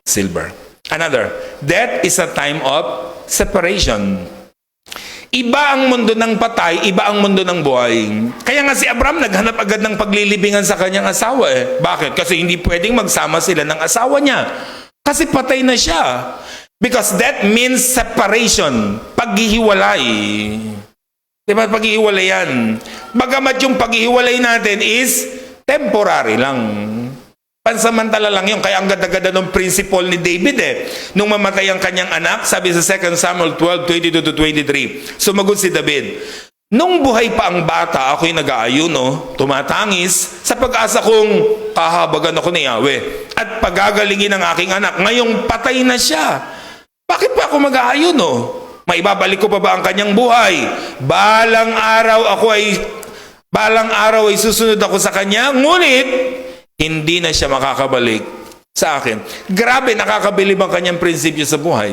silver. Another, death is a time of separation. Iba ang mundo ng patay, iba ang mundo ng buhay. Kaya nga si Abraham naghanap agad ng paglilibingan sa kanyang asawa eh. Bakit? Kasi hindi pwedeng magsama sila ng asawa niya. Kasi patay na siya. Because that means separation. Paghihiwalay. Diba? Paghihiwalay yan. Bagamat yung paghihiwalay natin is temporary lang. Pansamantala lang yun. Kaya ang ganda-ganda ng principle ni David eh. Nung mamatay ang kanyang anak, sabi sa 2 Samuel 12:22-23, sumagot si David, nung buhay pa ang bata, ako'y nag-aayuno, tumatangis, sa pag-asa kong kahabagan ako ni Yahweh at pagagalingin ang aking anak. Ngayong patay na siya. Bakit pa ako mag-aayuno? Maibabalik ko pa ba ang kanyang buhay? Balang araw ay susunod ako sa kanya, ngunit hindi na siya makakabalik sa akin. Grabe, nakakabilib ang kanyang prinsipyo sa buhay.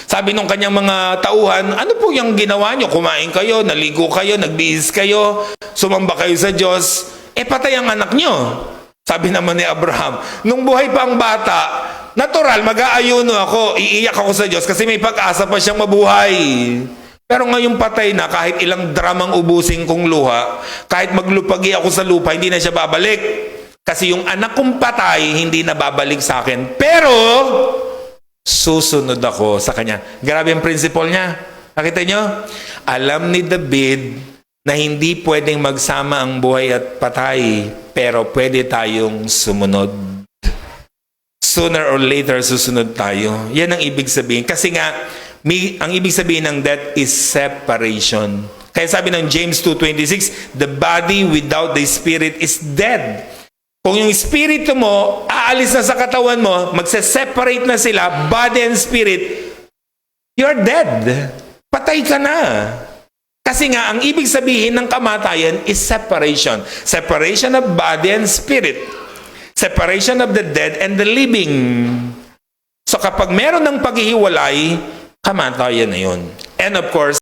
Sabi nung kanyang mga tauhan, ano po yung ginawa nyo? Kumain kayo, naligo kayo, nagbihis kayo, sumamba kayo sa Diyos, patay ang anak nyo. Sabi naman ni Abraham, nung buhay pa ang bata, natural, mag-aayuno ako, iiyak ako sa Diyos kasi may pag-asa pa siyang mabuhay. Pero ngayong patay na, kahit ilang dramang ubusin kong luha, kahit maglupagi ako sa lupa, hindi na siya babalik. Kasi yung anak kong patay, hindi na babalik sa akin. Pero, susunod ako sa kanya. Grabe ang principle niya. Nakita nyo? Alam ni David na hindi pwedeng magsama ang buhay at patay, pero pwede tayong sumunod. Sooner or later, susunod tayo. Yan ang ibig sabihin. Kasi nga, ang ibig sabihin ng death is separation. Kaya sabi ng James 2:26, the body without the spirit is dead. Kung yung espiritu mo, aalis na sa katawan mo, magse-separate na sila, body and spirit, you're dead. Patay ka na. Kasi nga, ang ibig sabihin ng kamatayan is separation. Separation of body and spirit. Separation of the dead and the living. So kapag meron ng paghihiwalay, kamatayan na yun. And of course,